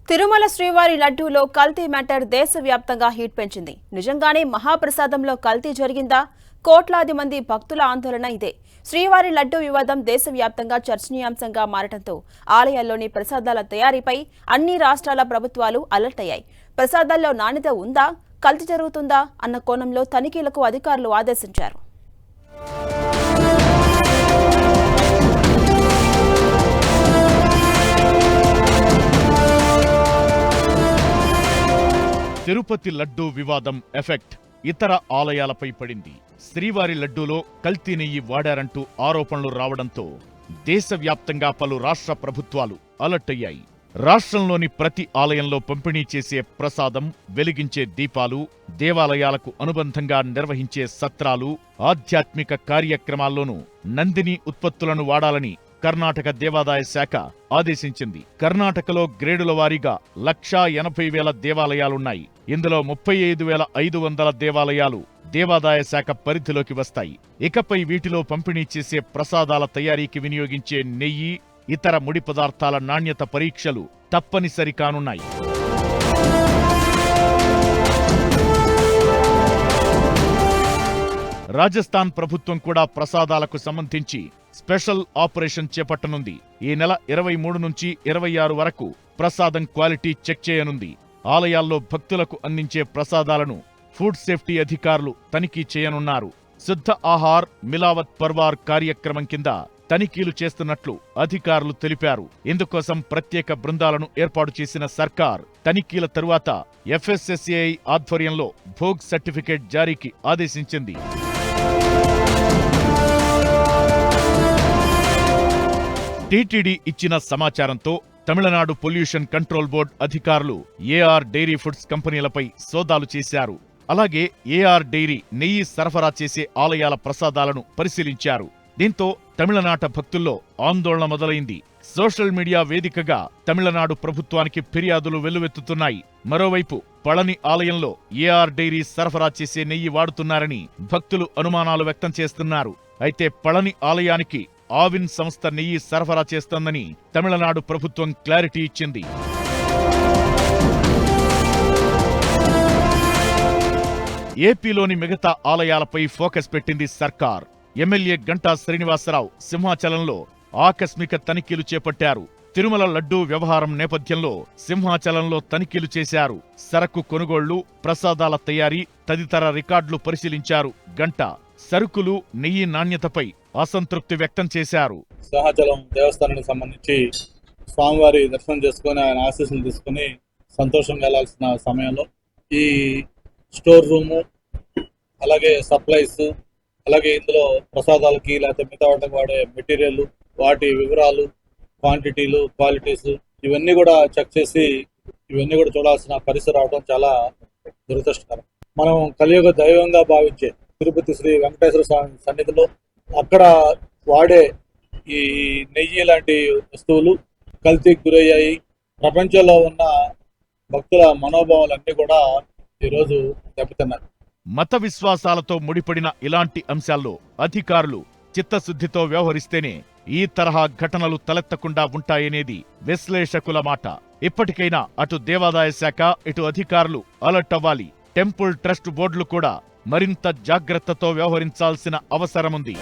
తిరుమల శ్రీవారి లడ్డూలో కల్తీ మ్యాటర్ దేశవ్యాప్తంగా హీట్ పెంచింది. నిజంగానే మహాప్రసాదంలో కల్తీ జరిగిందా? కోట్లాది మంది భక్తుల ఆందోళన ఇదే. శ్రీవారి లడ్డూ వివాదం దేశవ్యాప్తంగా చర్చనీయాంశంగా మారటంతో ఆలయాల్లోని ప్రసాదాల తయారీపై అన్ని రాష్ట్రాల ప్రభుత్వాలు అలర్ట్ అయ్యాయి. ప్రసాదాల్లో నాణ్యత ఉందా, కల్తీ జరుగుతుందా అన్న కోణంలో తనిఖీలకు అధికారులు ఆదేశించారు. తిరుపతి లడ్డూ వివాదం ఎఫెక్ట్ ఇతర ఆలయాలపై పడింది. శ్రీవారి లడ్డూలో కల్తీ నెయ్యి వాడారంటూ ఆరోపణలు రావడంతో దేశవ్యాప్తంగా పలు రాష్ట్ర ప్రభుత్వాలు అలర్ట్ అయ్యాయి. రాష్ట్రంలోని ప్రతి ఆలయంలో పంపిణీ చేసే ప్రసాదం, వెలిగించే దీపాలు, దేవాలయాలకు అనుబంధంగా నిర్వహించే సత్రాలు, ఆధ్యాత్మిక కార్యక్రమాల్లోనూ నందిని ఉత్పత్తులను వాడాలని కర్ణాటక దేవాదాయ శాఖ ఆదేశించింది. కర్ణాటకలో గ్రేడుల వారీగా 1,80,000 దేవాలయాలున్నాయి. ఇందులో 35,500 దేవాలయాలు దేవాదాయ శాఖ పరిధిలోకి వస్తాయి. ఇకపై వీటిలో పంపిణీ చేసే ప్రసాదాల తయారీకి వినియోగించే నెయ్యి, ఇతర ముడి పదార్థాల నాణ్యత పరీక్షలు తప్పనిసరి కానున్నాయి. రాజస్థాన్ ప్రభుత్వం కూడా ప్రసాదాలకు సంబంధించి స్పెషల్ ఆపరేషన్ చేపట్టనుంది. ఈ నెల 23 నుంచి 26 వరకు ప్రసాదం క్వాలిటీ చెక్ చేయనుంది. ఆలయాల్లో భక్తులకు అందించే ప్రసాదాలను ఫుడ్ సేఫ్టీ అధికారులు తనిఖీ చేయనున్నారు. శుద్ధ ఆహార్ మిలావత్ పర్వార్ కార్యక్రమం కింద తనిఖీలు చేస్తున్నట్లు అధికారులు తెలిపారు. ఇందుకోసం ప్రత్యేక బృందాలను ఏర్పాటు చేసిన సర్కార్ తనిఖీల తరువాత FSSAI ఆధ్వర్యంలో భోగ్ సర్టిఫికేట్ జారీకి ఆదేశించింది. టీటీడీ ఇచ్చిన సమాచారంతో తమిళనాడు పొల్యూషన్ కంట్రోల్ బోర్డు అధికారులు ఏఆర్ డైరీ ఫుడ్స్ కంపెనీలపై సోదాలు చేశారు. అలాగే ఏఆర్ డైరీ నెయ్యి సరఫరా చేసే ఆలయాల ప్రసాదాలను పరిశీలించారు. దీంతో తమిళనాట భక్తుల్లో ఆందోళన మొదలైంది. సోషల్ మీడియా వేదికగా తమిళనాడు ప్రభుత్వానికి ఫిర్యాదులు వెల్లువెత్తుతున్నాయి. మరోవైపు పళని ఆలయంలో ఏఆర్ డైరీ సరఫరా చేసే నెయ్యి వాడుతున్నారని భక్తులు అనుమానాలు వ్యక్తం చేస్తున్నారు. అయితే పళని ఆలయానికి ఆవిన్ సంస్థ నెయ్యి సరఫరా చేస్తోందని తమిళనాడు ప్రభుత్వం క్లారిటీ ఇచ్చింది. ఏపీలోని మిగతా ఆలయాలపై ఫోకస్ పెట్టింది సర్కార్. ఎమ్మెల్యే గంటా శ్రీనివాసరావు సింహాచలంలో ఆకస్మిక తనిఖీలు చేపట్టారు. తిరుమల లడ్డూ వ్యవహారం నేపథ్యంలో సింహాచలంలో తనిఖీలు చేశారు. సరకు కొనుగోళ్లు, ప్రసాదాల తయారీ తదితర రికార్డులు పరిశీలించారు. గంటా సరుకులు, నెయ్యి నాణ్యతపై అసంతృప్తి వ్యక్తం చేశారు. సింహాచలం దేవస్థానానికి సంబంధించి స్వామివారి దర్శనం చేసుకుని ఆయన ఆశీస్సులు తీసుకుని సంతోషంగా వెళ్లాల్సిన సమయంలో ఈ స్టోర్ రూము, అలాగే సప్లైస్, అలాగే ఇందులో ప్రసాదాలకి లేకపోతే మిగతా వాటికి వాడే మెటీరియల్, వాటి వివరాలు, క్వాంటిటీలు, క్వాలిటీస్ ఇవన్నీ కూడా చెక్ చేసి ఇవన్నీ కూడా చూడాల్సిన పరిస్థితి రావడం చాలా దురదృష్టకరం. మనం కలియుగ దైవంగా భావించే తిరుపతి శ్రీ వెంకటేశ్వర స్వామి సన్నిధిలో అక్కడ వాడే ఈ నెయ్యి లాంటి వస్తువులు కల్తీకి గురయ్యాయి. ప్రపంచంలో ఉన్న భక్తుల మనోభావాలన్నీ కూడా ఈరోజు దెబ్బతిన్నారు. మత విశ్వాసాలతో ముడిపడిన ఇలాంటి అంశాల్లో అధికారులు చిత్తశుద్ధితో వ్యవహరిస్తేనే ఈ తరహా ఘటనలు తలెత్తకుండా ఉంటాయనేది విశ్లేషకుల మాట. ఇప్పటికైనా అటు దేవాదాయ శాఖ, ఇటు అధికారులు అలర్ట్ అవ్వాలి. టెంపుల్ ట్రస్ట్ బోర్డులు కూడా మరింత జాగ్రత్తతో వ్యవహరించాల్సిన అవసరముంది.